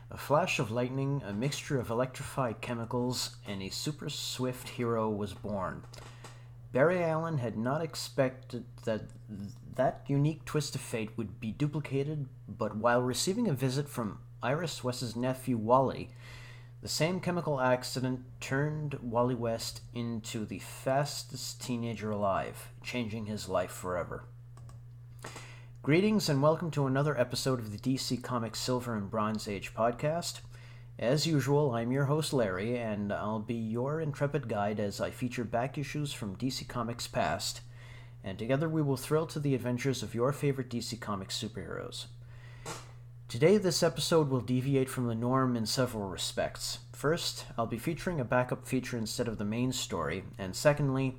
A flash of lightning, a mixture of electrified chemicals, and a super swift hero was born. Barry Allen had not expected that unique twist of fate would be duplicated, but while receiving a visit from Iris West's nephew Wally, the same chemical accident turned Wally West into the fastest teenager alive, changing his life forever. Greetings and welcome to another episode of the DC Comics Silver and Bronze Age podcast. As usual, I'm your host Larry, and I'll be your intrepid guide as I feature back issues from DC Comics past, and together we will thrill to the adventures of your favorite DC Comics superheroes. Today, this episode will deviate from the norm in several respects. First, I'll be featuring a backup feature instead of the main story, and secondly,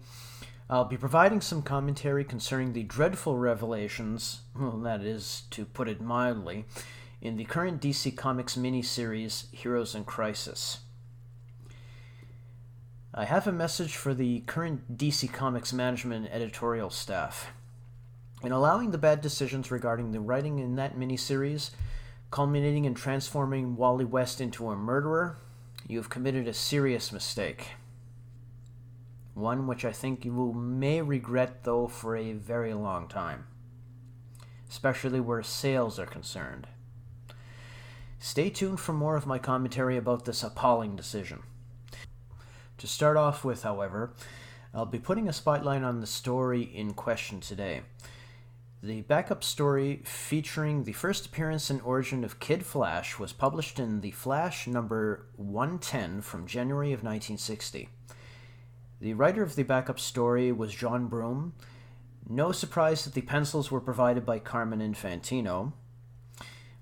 I'll be providing some commentary concerning the dreadful revelations, that is, to put it mildly, in the current DC Comics miniseries, Heroes in Crisis. I have a message for the current DC Comics management editorial staff. In allowing the bad decisions regarding the writing in that miniseries, culminating in transforming Wally West into a murderer, you have committed a serious mistake. One which I think you may regret, though, for a very long time, especially where sales are concerned. Stay tuned for more of my commentary about this appalling decision. To start off with, however, I'll be putting a spotlight on the story in question today. The backup story featuring the first appearance and origin of Kid Flash was published in The Flash number 110 from January of 1960. The writer of the backup story was John Broome. No surprise that the pencils were provided by Carmen Infantino.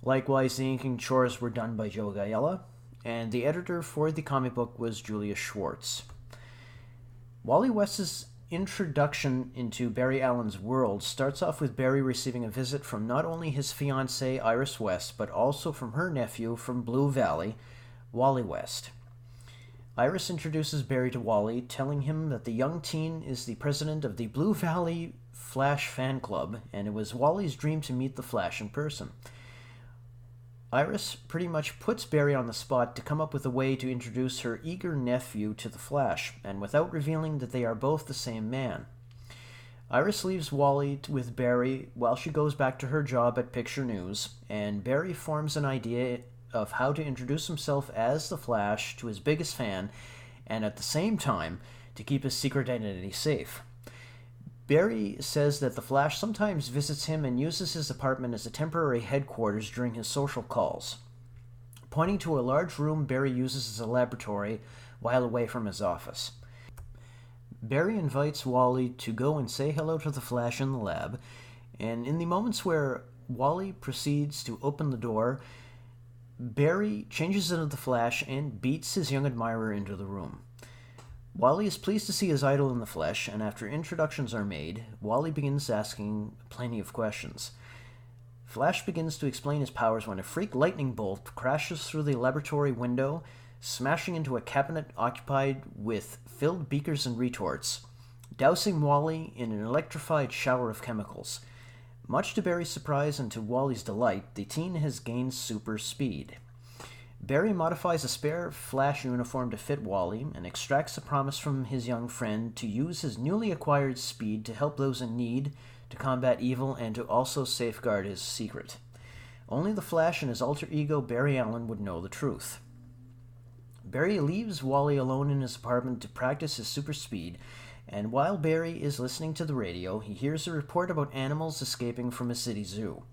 Likewise, the inking chores were done by Joe Gaella, and the editor for the comic book was Julius Schwartz. Wally West's introduction into Barry Allen's world starts off with Barry receiving a visit from not only his fiancée Iris West, but also from her nephew from Blue Valley, Wally West. Iris introduces Barry to Wally, telling him that the young teen is the president of the Blue Valley Flash fan club, and it was Wally's dream to meet the Flash in person. Iris pretty much puts Barry on the spot to come up with a way to introduce her eager nephew to the Flash, and without revealing that they are both the same man. Iris leaves Wally with Barry while she goes back to her job at Picture News, and Barry forms an idea of how to introduce himself as the Flash to his biggest fan, and at the same time, to keep his secret identity safe. Barry says that the Flash sometimes visits him and uses his apartment as a temporary headquarters during his social calls, pointing to a large room Barry uses as a laboratory while away from his office. Barry invites Wally to go and say hello to the Flash in the lab, and in the moments where Wally proceeds to open the door, Barry changes into the Flash and beats his young admirer into the room. Wally is pleased to see his idol in the flesh, and after introductions are made, Wally begins asking plenty of questions. Flash begins to explain his powers when a freak lightning bolt crashes through the laboratory window, smashing into a cabinet occupied with filled beakers and retorts, dousing Wally in an electrified shower of chemicals. Much to Barry's surprise and to Wally's delight, the teen has gained super speed. Barry modifies a spare Flash uniform to fit Wally and extracts a promise from his young friend to use his newly acquired speed to help those in need, to combat evil, and to also safeguard his secret. Only the Flash and his alter ego Barry Allen would know the truth. Barry leaves Wally alone in his apartment to practice his super speed, and while Barry is listening to the radio, he hears a report about animals escaping from a city zoo.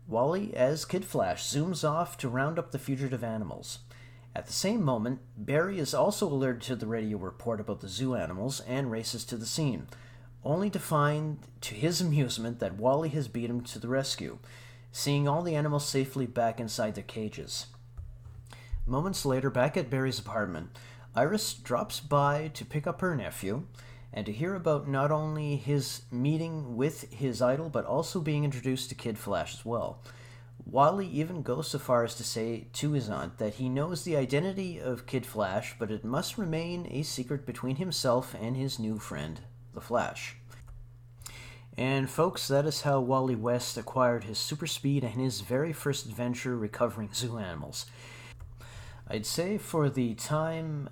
Wally, as Kid Flash, zooms off to round up the fugitive animals. At the same moment, Barry is also alerted to the radio report about the zoo animals and races to the scene, only to find, to his amusement, that Wally has beat him to the rescue, seeing all the animals safely back inside their cages. Moments later, back at Barry's apartment, Iris drops by to pick up her nephew, and to hear about not only his meeting with his idol, but also being introduced to Kid Flash as well. Wally even goes so far as to say to his aunt that he knows the identity of Kid Flash, but it must remain a secret between himself and his new friend, the Flash. And folks, that is how Wally West acquired his super speed and his very first adventure recovering zoo animals. I'd say for the time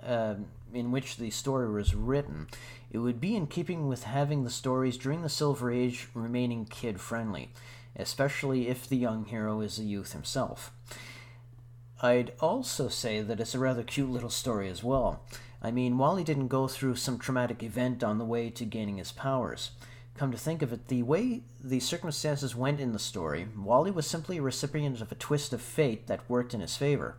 in which the story was written, it would be in keeping with having the stories during the Silver Age remaining kid-friendly, especially if the young hero is a youth himself. I'd also say that it's a rather cute little story as well. I mean, Wally didn't go through some traumatic event on the way to gaining his powers. Come to think of it, the way the circumstances went in the story, Wally was simply a recipient of a twist of fate that worked in his favor.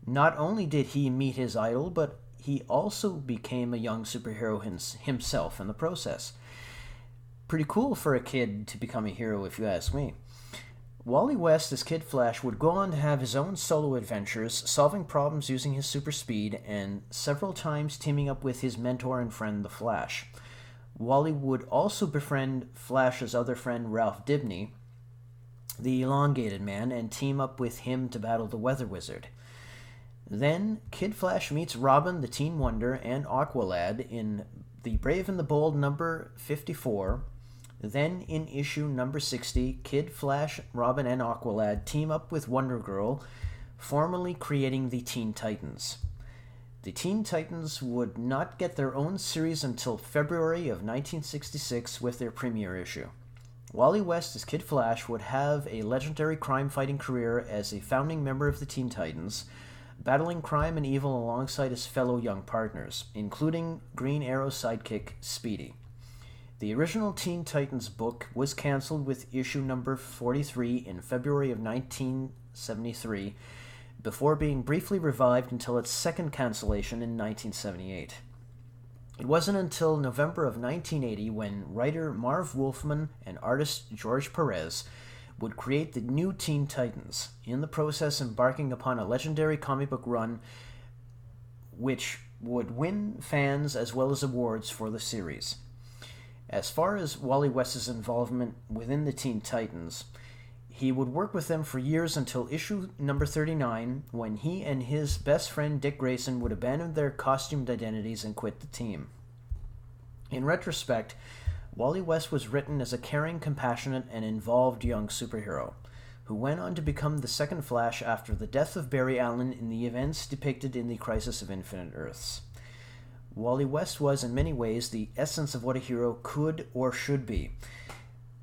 Not only did he meet his idol, but he also became a young superhero himself in the process. Pretty cool for a kid to become a hero, if you ask me. Wally West as Kid Flash would go on to have his own solo adventures, solving problems using his super speed, and several times teaming up with his mentor and friend the Flash. Wally would also befriend Flash's other friend Ralph Dibny, the Elongated Man, and team up with him to battle the Weather Wizard. Then, Kid Flash meets Robin, the Teen Wonder, and Aqualad in The Brave and the Bold number 54. Then, in issue number 60, Kid Flash, Robin, and Aqualad team up with Wonder Girl, formally creating the Teen Titans. The Teen Titans would not get their own series until February of 1966 with their premiere issue. Wally West as Kid Flash would have a legendary crime-fighting career as a founding member of the Teen Titans, battling crime and evil alongside his fellow young partners, including Green Arrow's sidekick, Speedy. The original Teen Titans book was canceled with issue number 43 in February of 1973, before being briefly revived until its second cancellation in 1978. It wasn't until November of 1980 when writer Marv Wolfman and artist George Perez would create the new Teen Titans, in the process embarking upon a legendary comic book run which would win fans as well as awards for the series. As far as Wally West's involvement within the Teen Titans, he would work with them for years until issue number 39, when he and his best friend Dick Grayson would abandon their costumed identities and quit the team. In retrospect, Wally West was written as a caring, compassionate, and involved young superhero, who went on to become the second Flash after the death of Barry Allen in the events depicted in the Crisis of Infinite Earths. Wally West was, in many ways, the essence of what a hero could or should be,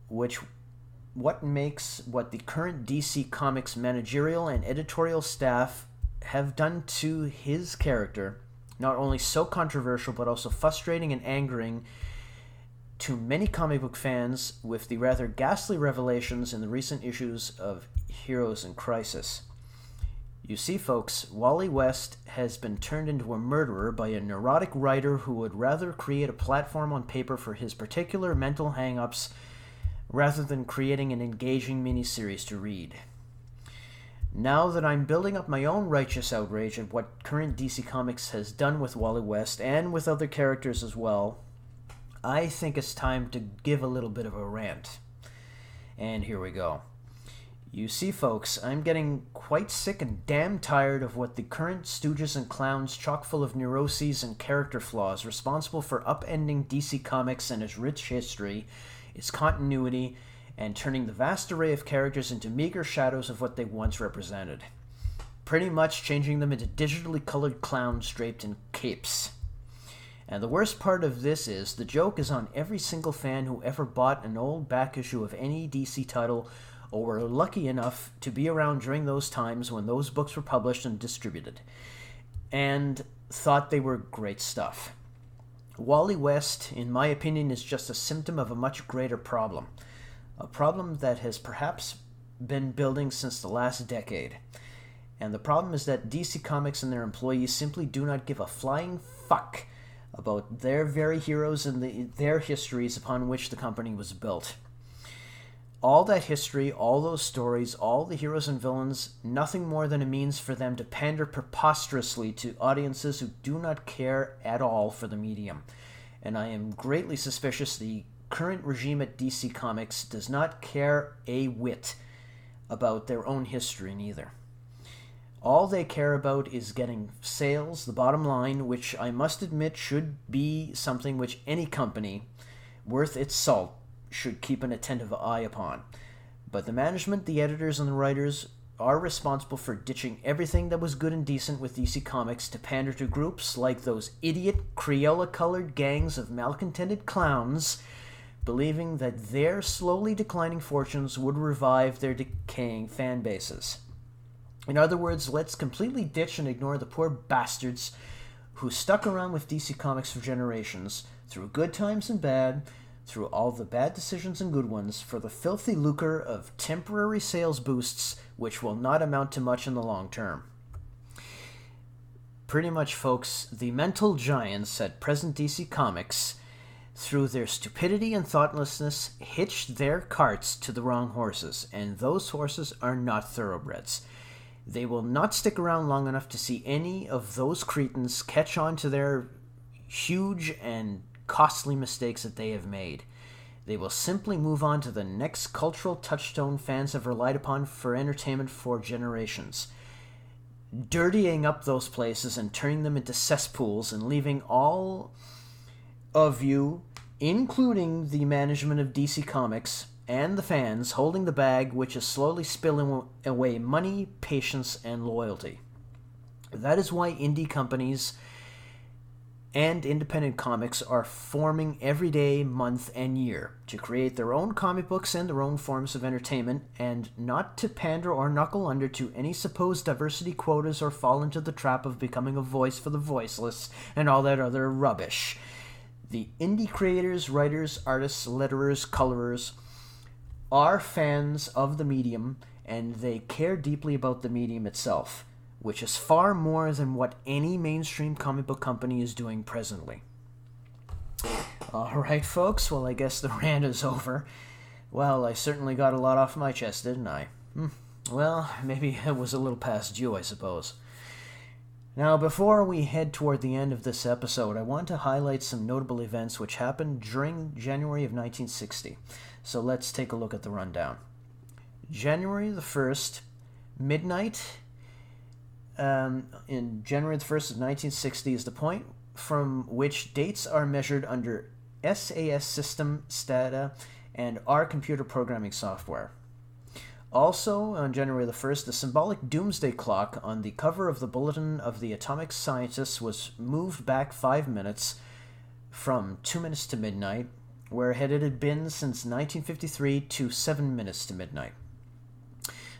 what makes what the current DC Comics managerial and editorial staff have done to his character not only so controversial, but also frustrating and angering to many comic book fans with the rather ghastly revelations in the recent issues of Heroes in Crisis. You see, folks, Wally West has been turned into a murderer by a neurotic writer who would rather create a platform on paper for his particular mental hang-ups rather than creating an engaging miniseries to read. Now that I'm building up my own righteous outrage at what current DC Comics has done with Wally West and with other characters as well, I think it's time to give a little bit of a rant. And here we go. You see, folks, I'm getting quite sick and damn tired of what the current stooges and clowns chock full of neuroses and character flaws responsible for upending DC Comics and its rich history, its continuity, and turning the vast array of characters into meager shadows of what they once represented. Pretty much changing them into digitally colored clowns draped in capes. And the worst part of this is, the joke is on every single fan who ever bought an old back issue of any DC title or were lucky enough to be around during those times when those books were published and distributed, and thought they were great stuff. Wally West, in my opinion, is just a symptom of a much greater problem. A problem that has perhaps been building since the last decade. And the problem is that DC Comics and their employees simply do not give a flying fuck about their very heroes and their histories upon which the company was built. All that history, all those stories, all the heroes and villains, nothing more than a means for them to pander preposterously to audiences who do not care at all for the medium. And I am greatly suspicious the current regime at DC Comics does not care a whit about their own history neither. All they care about is getting sales, the bottom line, which I must admit should be something which any company worth its salt should keep an attentive eye upon. But the management, the editors, and the writers are responsible for ditching everything that was good and decent with DC Comics to pander to groups like those idiot Crayola-colored gangs of malcontented clowns, believing that their slowly declining fortunes would revive their decaying fan bases. In other words, let's completely ditch and ignore the poor bastards who stuck around with DC Comics for generations, through good times and bad, through all the bad decisions and good ones, for the filthy lucre of temporary sales boosts which will not amount to much in the long term. Pretty much, folks, the mental giants at present DC Comics, through their stupidity and thoughtlessness, hitched their carts to the wrong horses, and those horses are not thoroughbreds. They will not stick around long enough to see any of those cretins catch on to their huge and costly mistakes that they have made. They will simply move on to the next cultural touchstone fans have relied upon for entertainment for generations, dirtying up those places and turning them into cesspools and leaving all of you, including the management of DC Comics and the fans, holding the bag which is slowly spilling away money, patience, and loyalty. That is why indie companies and independent comics are forming every day, month, and year to create their own comic books and their own forms of entertainment, and not to pander or knuckle under to any supposed diversity quotas or fall into the trap of becoming a voice for the voiceless and all that other rubbish. The indie creators, writers, artists, letterers, colorers are fans of the medium, and they care deeply about the medium itself, which is far more than what any mainstream comic book company is doing presently. Alright, folks, well, I guess the rant is over. Well, I certainly got a lot off my chest, didn't I? Well, maybe it was a little past due, I suppose. Now, before we head toward the end of this episode, I want to highlight some notable events which happened during January of 1960. So let's take a look at the rundown. January the 1st, midnight, in January the 1st of 1960 is the point from which dates are measured under SAS system data and R computer programming software. Also, on January the 1st, the symbolic doomsday clock on the cover of the Bulletin of the Atomic Scientists was moved back 5 minutes from 2 minutes to midnight, where it had been since 1953 to 7 minutes to midnight.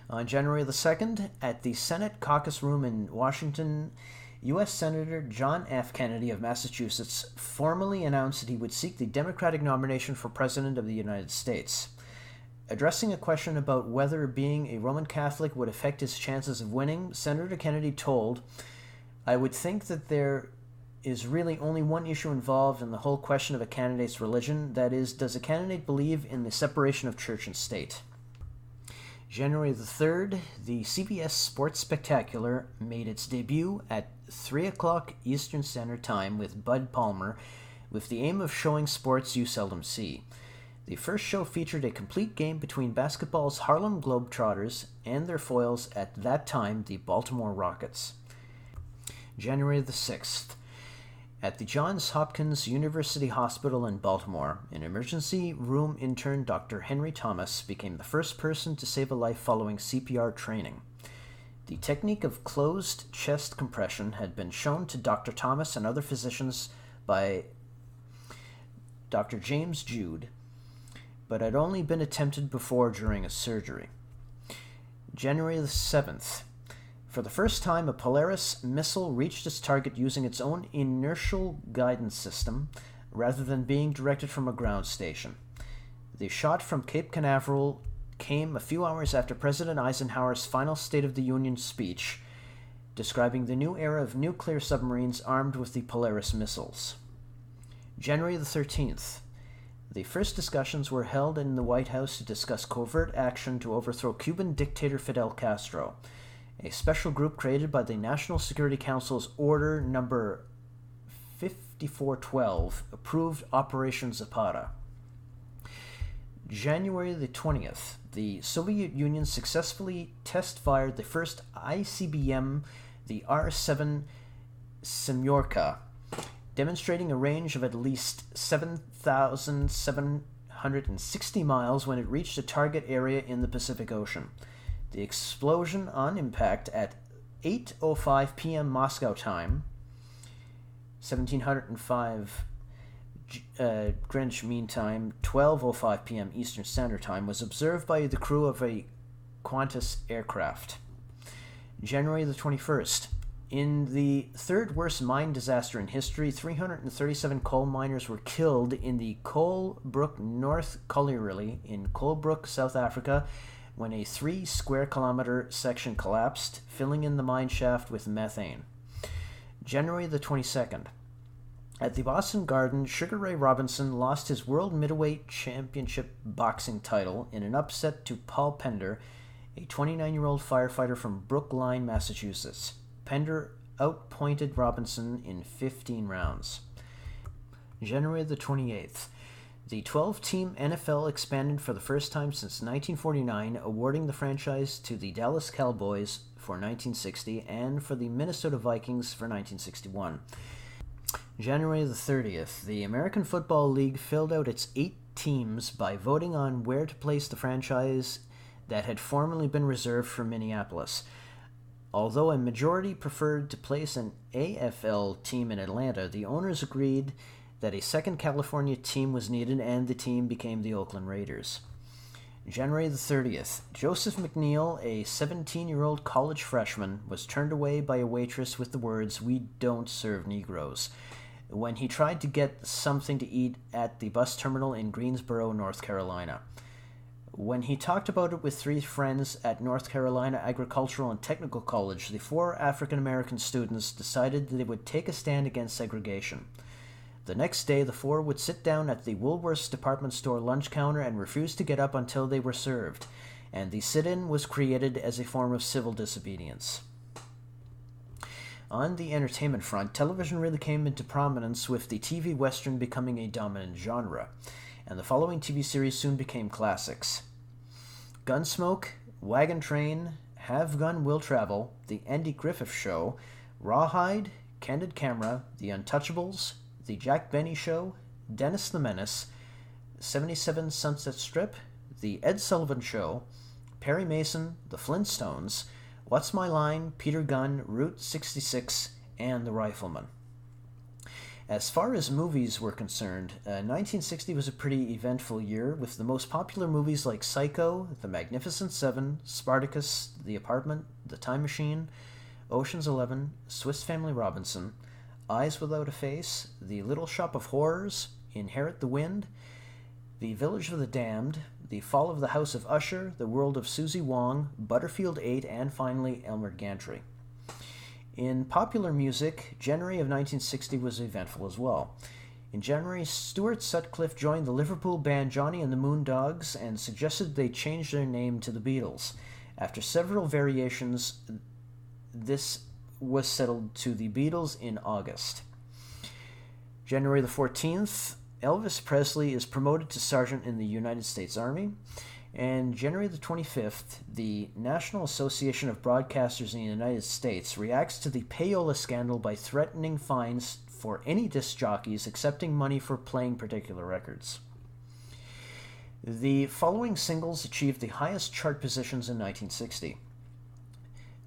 On January the 2nd, at the Senate Caucus Room in Washington, U.S. Senator John F. Kennedy of Massachusetts formally announced that he would seek the Democratic nomination for President of the United States. Addressing a question about whether being a Roman Catholic would affect his chances of winning, Senator Kennedy told, "I would think that there is really only one issue involved in the whole question of a candidate's religion, that is, does a candidate believe in the separation of church and state?" January the 3rd, the CBS Sports Spectacular made its debut at 3 o'clock Eastern Standard Time with Bud Palmer, with the aim of showing sports you seldom see. The first show featured a complete game between basketball's Harlem Globetrotters and their foils at that time, the Baltimore Rockets. January the 6th, at the Johns Hopkins University Hospital in Baltimore, an emergency room intern, Dr. Henry Thomas, became the first person to save a life following CPR training. The technique of closed chest compression had been shown to Dr. Thomas and other physicians by Dr. James Jude, but had only been attempted before during a surgery. January the 7th, for the first time, a Polaris missile reached its target using its own inertial guidance system, rather than being directed from a ground station. The shot from Cape Canaveral came a few hours after President Eisenhower's final State of the Union speech, describing the new era of nuclear submarines armed with the Polaris missiles. January the 13th, the first discussions were held in the White House to discuss covert action to overthrow Cuban dictator Fidel Castro. A special group created by the National Security Council's Order Number 5412 approved Operation Zapata. January the 20th, the Soviet Union successfully test-fired the first ICBM, the R-7 Semyorka, demonstrating a range of at least 7,700 160 miles when it reached a target area in the Pacific Ocean. The explosion on impact at 8:05 p.m. Moscow time, 1705 Greenwich Mean Time, 12:05 p.m. Eastern Standard Time, was observed by the crew of a Qantas aircraft. January the 21st. In the third worst mine disaster in history, 337 coal miners were killed in the Coalbrook North Colliery in Coalbrook, South Africa, when a 3 square kilometer section collapsed, filling in the mine shaft with methane. January the 22nd. At the Boston Garden, Sugar Ray Robinson lost his World Middleweight Championship boxing title in an upset to Paul Pender, a 29-year-old firefighter from Brookline, Massachusetts. Pender outpointed Robinson in 15 rounds. January the 28th. The 12-team NFL expanded for the first time since 1949, awarding the franchise to the Dallas Cowboys for 1960 and for the Minnesota Vikings for 1961. January the 30th. The American Football League filled out its 8 teams by voting on where to place the franchise that had formerly been reserved for Minneapolis. Although a majority preferred to place an AFL team in Atlanta, the owners agreed that a second California team was needed, and the team became the Oakland Raiders. January the 30th. Joseph McNeil, a 17-year-old college freshman, was turned away by a waitress with the words, "We don't serve Negroes," when he tried to get something to eat at the bus terminal in Greensboro, North Carolina. When he talked about it with 3 friends at North Carolina Agricultural and Technical College, the 4 African-American students decided that they would take a stand against segregation. The next day, the 4 would sit down at the Woolworth's department store lunch counter and refuse to get up until they were served, and the sit-in was created as a form of civil disobedience. On the entertainment front, television really came into prominence, with the TV Western becoming a dominant genre, and the following TV series soon became classics: Gunsmoke, Wagon Train, Have Gun Will Travel, The Andy Griffith Show, Rawhide, Candid Camera, The Untouchables, The Jack Benny Show, Dennis the Menace, 77 Sunset Strip, The Ed Sullivan Show, Perry Mason, The Flintstones, What's My Line, Peter Gunn, Route 66, and The Rifleman. As far as movies were concerned, 1960 was a pretty eventful year, with the most popular movies like Psycho, The Magnificent Seven, Spartacus, The Apartment, The Time Machine, Ocean's 11, Swiss Family Robinson, Eyes Without a Face, The Little Shop of Horrors, Inherit the Wind, The Village of the Damned, The Fall of the House of Usher, The World of Susie Wong, Butterfield 8, and finally Elmer Gantry. In popular music, January of 1960 was eventful as well. In January, Stuart Sutcliffe joined the Liverpool band Johnny and the Moondogs and suggested they change their name to the Beatles. After several variations, this was settled to the Beatles in August. January the 14th, Elvis Presley is promoted to sergeant in the United States Army. And January the 25th, the National Association of Broadcasters in the United States reacts to the payola scandal by threatening fines for any disc jockeys accepting money for playing particular records. The following singles achieved the highest chart positions in 1960.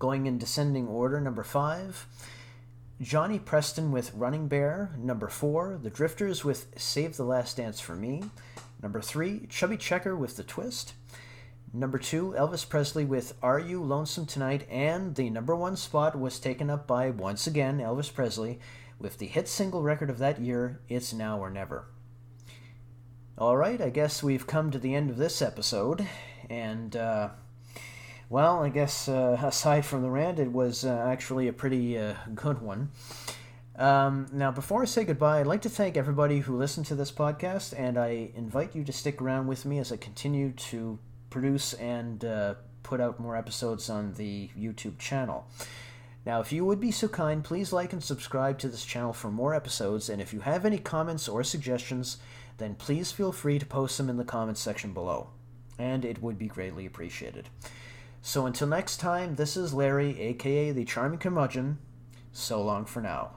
Going in descending order, number 5, Johnny Preston with Running Bear. Number 4, The Drifters with Save the Last Dance for Me. Number 3, Chubby Checker with The Twist. Number 2, Elvis Presley with Are You Lonesome Tonight? And the number 1 spot was taken up by, once again, Elvis Presley with the hit single record of that year, It's Now or Never. Alright, I guess we've come to the end of this episode, and, well, I guess aside from the rant, it was actually a pretty good one. Now, before I say goodbye, I'd like to thank everybody who listened to this podcast, and I invite you to stick around with me as I continue to produce and put out more episodes on the YouTube channel. Now, if you would be so kind, please like and subscribe to this channel for more episodes, and if you have any comments or suggestions, then please feel free to post them in the comments section below, and it would be greatly appreciated. So until next time, this is Larry, aka the Charming Curmudgeon. So long for now.